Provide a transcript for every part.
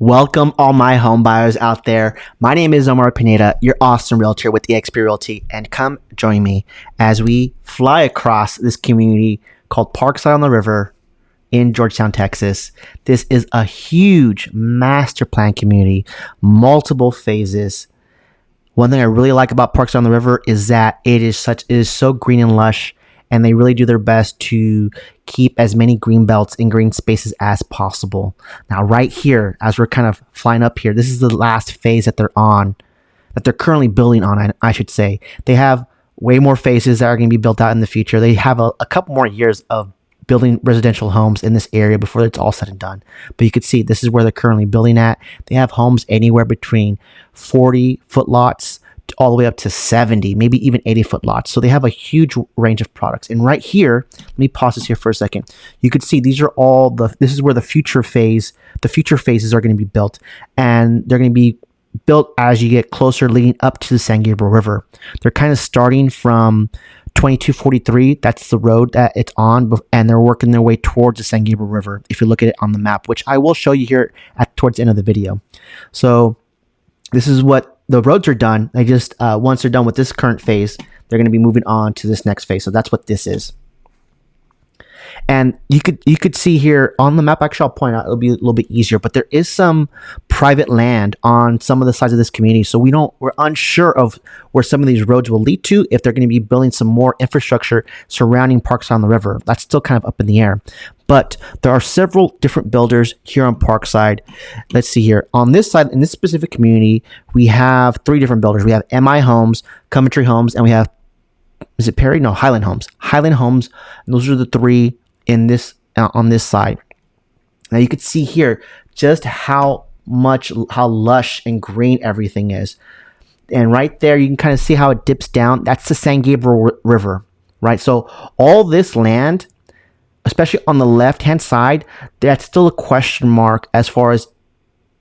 Welcome, all my home buyers out there. My name is Omar Pineda, your awesome realtor with eXp Realty, and come join me as we fly across this community called Parkside on the River in Georgetown, Texas. This is a huge master plan community, multiple phases. One thing I really like about Parkside on the River is that it is so green and lush, and they really do their best to keep as many green belts and green spaces as possible. Now, right here, as we're kind of flying up here, this is the last phase that they're currently building on, I should say. They have way more phases that are going to be built out in the future. They have a couple more years of building residential homes in this area before it's all said and done. But you can see this is where they're currently building at. They have homes anywhere between 40-foot lots all the way up to 70, maybe even 80-foot lots. So they have a huge range of products. And right here, let me pause this here for a second. You could see this is where the future phases are going to be built. And they're going to be built as you get closer leading up to the San Gabriel River. They're kind of starting from 2243. That's the road that it's on, and they're working their way towards the San Gabriel River. If you look at it on the map, which I will show you here towards the end of the video. So this is what the roads are done. They just once they're done with this current phase, they're going to be moving on to this next phase. So that's what this is. And you could see here on the map, actually I'll point out, it'll be a little bit easier, but there is some private land on some of the sides of this community. So we're unsure of where some of these roads will lead to, if they're going to be building some more infrastructure surrounding Parkside on the River. That's still kind of up in the air. But there are several different builders here on Parkside. Let's see here. On this side, in this specific community, we have three different builders. We have MI Homes, Coventry Homes, and we have, is it Perry? No, Highland Homes. Highland Homes. Those are the three in this on this side. Now you can see here just how lush and green everything is. And right there, you can kind of see how it dips down. That's the San Gabriel River, right? So all this land, especially on the left-hand side, that's still a question mark as far as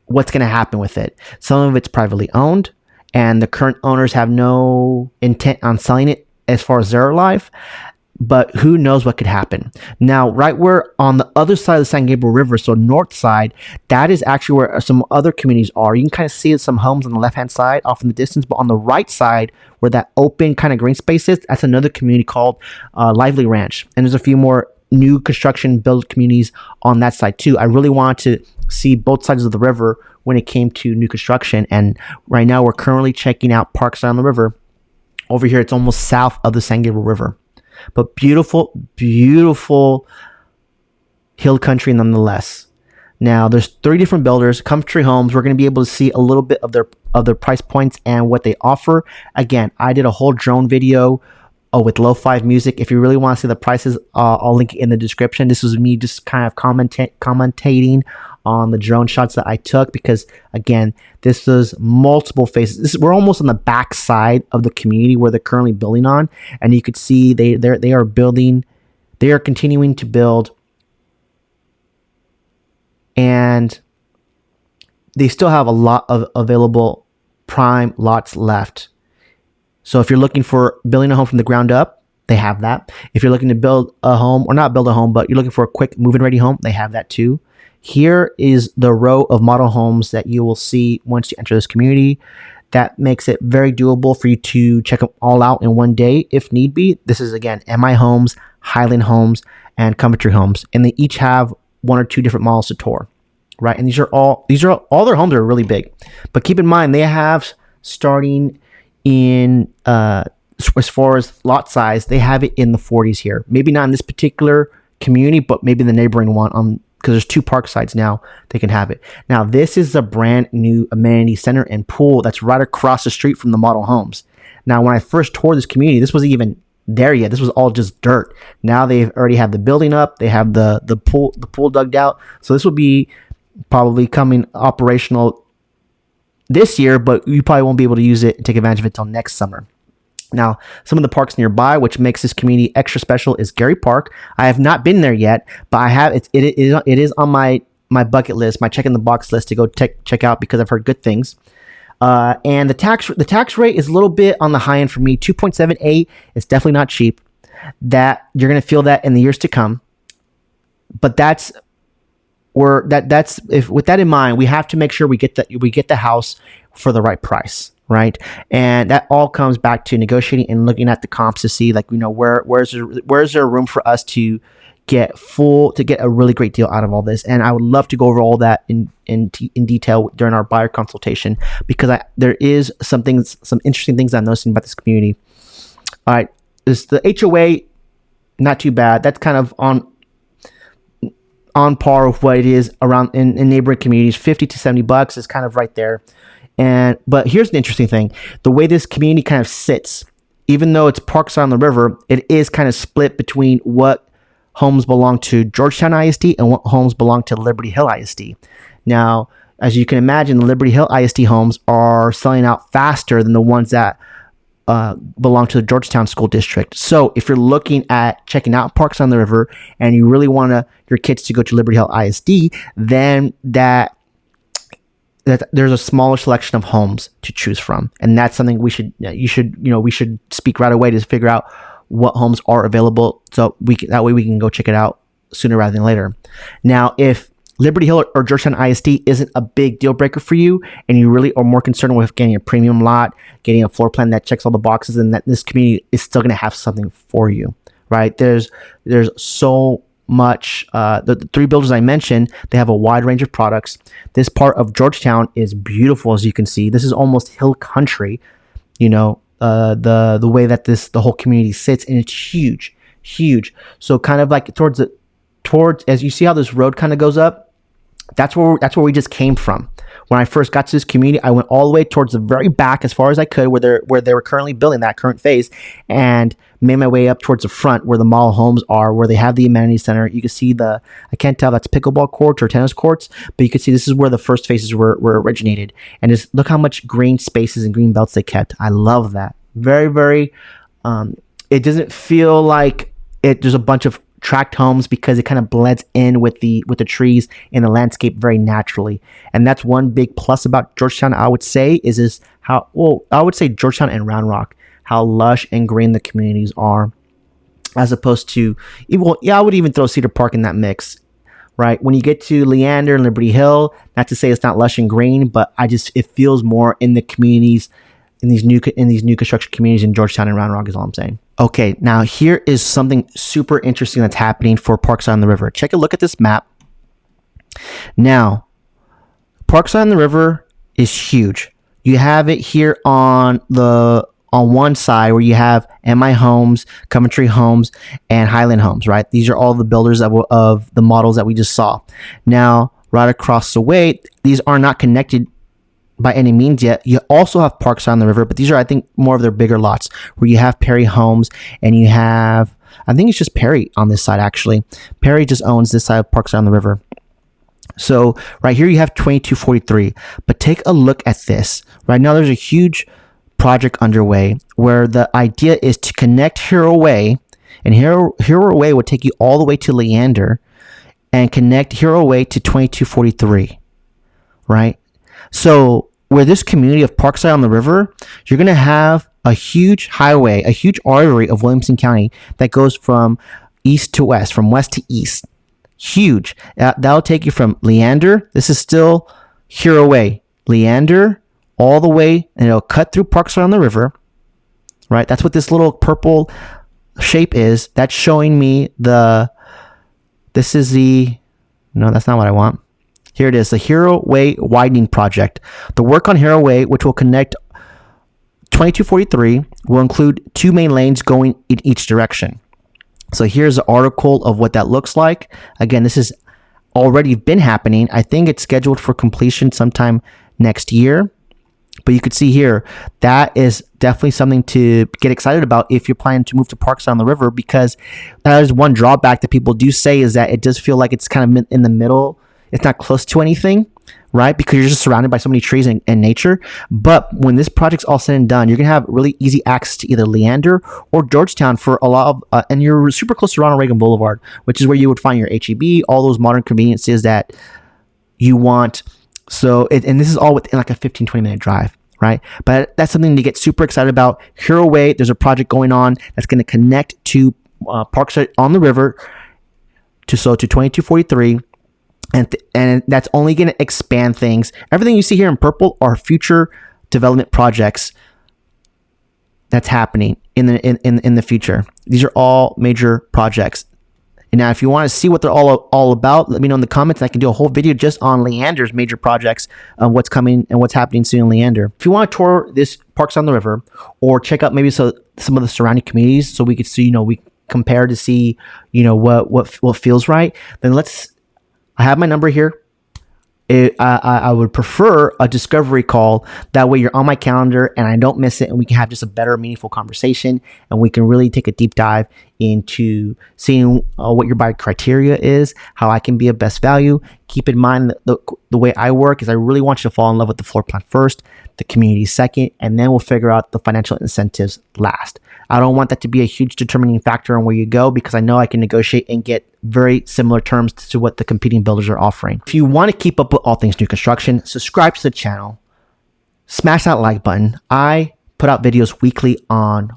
what's going to happen with it. Some of it's privately owned, and the current owners have no intent on selling it as far as they're alive, but who knows what could happen. Now, right where on the other side of the San Gabriel River, so north side, that is actually where some other communities are. You can kind of see some homes on the left-hand side off in the distance, but on the right side, where that open kind of green space is, that's another community called Lively Ranch. And there's a few more new construction build communities on that side too. I really wanted to see both sides of the river when it came to new construction. And right now we're currently checking out Parkside on the River. Over here, it's almost south of the San Gabriel River. But beautiful, beautiful hill country nonetheless. Now, there's three different builders. Coventry Homes, we're going to be able to see a little bit of their price points and what they offer. Again, I did a whole drone video with lo-fi music. If you really want to see the prices, I'll link it in the description. This was me just kind of commentating on the drone shots that I took, because again, this is multiple phases. We're almost on the back side of the community where they're currently building on, and you could see they are building. They are continuing to build, and they still have a lot of available prime lots left. So if you're looking for building a home from the ground up, they have that. If you're looking to build a home, or not build a home, but you're looking for a quick move-in ready home, they have that too. Here is the row of model homes that you will see once you enter this community. That makes it very doable for you to check them all out in one day if need be. This is, again, MI Homes, Highland Homes, and Coventry Homes. And they each have one or two different models to tour, right? And these are all their homes are really big. But keep in mind, they have, starting in as far as lot size, they have it in the 40s here. Maybe not in this particular community, but maybe in the neighboring one, because there's two Parksides now, they can have it. Now, this is a brand new amenity center and pool that's right across the street from the model homes. Now, when I first toured this community, this wasn't even there yet. This was all just dirt. Now they've already have the building up. They have the pool dug out. So this will be probably coming operational this year, but you probably won't be able to use it and take advantage of it until next summer. Now, some of the parks nearby, which makes this community extra special, is Gary Park. I have not been there yet, but I have. It is on my bucket list, my check in the box list to go check out, because I've heard good things. And the tax rate is a little bit on the high end for me. 2.78. It's definitely not cheap. That you're going to feel that in the years to come. But that's that's if with that in mind, we have to make sure we get the house for the right price, right? And that all comes back to negotiating and looking at the comps to see, like, where's there room for us to get a really great deal out of all this. And I would love to go over all that in detail during our buyer consultation, because there is some interesting things I'm noticing about this community. All right, this the HOA, not too bad. That's kind of on par with what it is around in neighboring communities. $50 to $70 is kind of right there. But here's the interesting thing: the way this community kind of sits, even though it's Parkside on the river, it is kind of split between what homes belong to Georgetown ISD and what homes belong to Liberty Hill ISD. Now, as you can imagine, the Liberty Hill ISD homes are selling out faster than the ones that belong to the Georgetown School District. So if you're looking at checking out Parkside on the River and you really want your kids to go to Liberty Hill ISD, then that there's a smaller selection of homes to choose from, and that's something we should speak right away to figure out what homes are available, so that way we can go check it out sooner rather than later. Now, if Liberty Hill or Georgetown ISD isn't a big deal breaker for you, and you really are more concerned with getting a premium lot, getting a floor plan that checks all the boxes, and that this community is still going to have something for you, right? There's so much. The three builders I mentioned, they have a wide range of products. This part of Georgetown is beautiful, as you can see. This is almost hill country, the way that the whole community sits, and it's huge. So kind of like towards as you see how this road kind of goes up, that's where we just came from. When I first got to this community, I went all the way towards the very back as far as I could, where they were currently building that current phase, and made my way up towards the front where the mall homes are, where they have the amenity center. You can see I can't tell if that's pickleball courts or tennis courts, but you can see this is where the first phases were originated. And just look how much green spaces and green belts they kept. I love that. Very, very, it doesn't feel like there's a bunch of tract homes, because it kind of blends in with the trees and the landscape very naturally. And that's one big plus about Georgetown, I would say, I would say Georgetown and Round Rock, how lush and green the communities are, as opposed to, I would even throw Cedar Park in that mix, right? When you get to Leander and Liberty Hill, not to say it's not lush and green, but it feels more in the communities, in these new construction communities in Georgetown and Round Rock, is all I'm saying. Okay, now here is something super interesting that's happening for Parkside on the River. Take a look at this map. Now, Parkside on the River is huge. You have it here on one side, where you have MI Homes, Coventry Homes, and Highland Homes, right? These are all the builders of the models that we just saw. Now, right across the way, these are not connected by any means yet. You also have Parkside on the River, but these are, I think, more of their bigger lots, where you have Perry Homes, and you have, I think it's just Perry on this side, actually. Perry just owns this side of Parkside on the River. So right here you have 2243, but take a look at this. Right now there's a huge project underway where the idea is to connect Hero Way, and Hero Way would take you all the way to Leander and connect Hero Way to 2243, right? So where this community of Parkside on the River, you're going to have a huge highway, a huge artery of Williamson County that goes from east to west, from west to east. Huge. That'll take you from Leander. This is still Hero Way. Leander all the way, and it'll cut through Parkside on the River, right? That's what this little purple shape is. That's showing me no, that's not what I want. Here it is, the Hero Way widening project. The work on Hero Way, which will connect 2243, will include 2 main lanes going in each direction. So here's an article of what that looks like. Again, this has already been happening. I think it's scheduled for completion sometime next year. But you could see here, that is definitely something to get excited about if you're planning to move to Parkside on the River, because that is one drawback that people do say, is that it does feel like it's kind of in the middle. It's not close to anything, right? Because you're just surrounded by so many trees and nature. But when this project's all said and done, you're going to have really easy access to either Leander or Georgetown for a lot of, and you're super close to Ronald Reagan Boulevard, which is where you would find your HEB, all those modern conveniences that you want. So, and this is all within like a 15, 20-minute drive, right? But that's something to get super excited about. Hero Way, there's a project going on that's going to connect to Parkside on the River to 2243. and that's only going to expand things. Everything you see here in purple are future development projects that's happening in the future. These are all major projects. And now, if you want to see what they're all about, let me know in the comments. I can do a whole video just on Leander's major projects, what's coming and what's happening soon in Leander. If you want to tour this Parkside on the River, or check out maybe some of the surrounding communities, so we could see, we compare to see, what feels right. Then I have my number here. I would prefer a discovery call. That way you're on my calendar and I don't miss it, and we can have just a better, meaningful conversation, and we can really take a deep dive into seeing what your buyer criteria is, how I can be of best value. Keep in mind that the way I work is I really want you to fall in love with the floor plan first, the community second, and then we'll figure out the financial incentives last. I don't want that to be a huge determining factor on where you go, because I know I can negotiate and get very similar terms to what the competing builders are offering. If you want to keep up with all things new construction, subscribe to the channel, smash that like button. I put out videos weekly on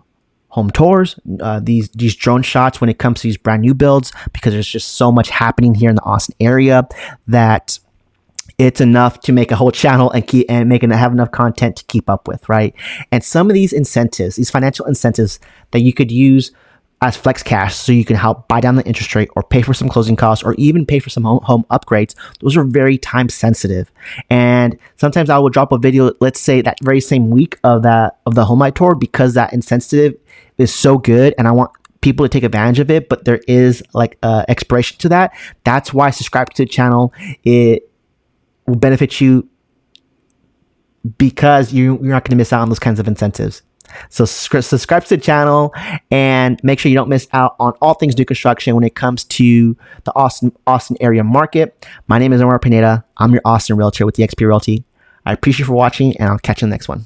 home tours, these drone shots when it comes to these brand new builds, because there's just so much happening here in the Austin area that it's enough to make a whole channel and have enough content to keep up with, right? And some of these incentives, these financial incentives that you could use as flex cash, so you can help buy down the interest rate or pay for some closing costs or even pay for some home upgrades, those are very time sensitive. And sometimes I will drop a video, let's say that very same week of the homesite tour, because that incentive is so good and I want people to take advantage of it, but there is like expiration to that. That's why subscribe to the channel. It will benefit you, because you're not going to miss out on those kinds of incentives. So subscribe to the channel and make sure you don't miss out on all things new construction when it comes to the Austin area market. My name is Omar Pineda. I'm your Austin realtor with eXp Realty. I appreciate you for watching, and I'll catch you in the next one.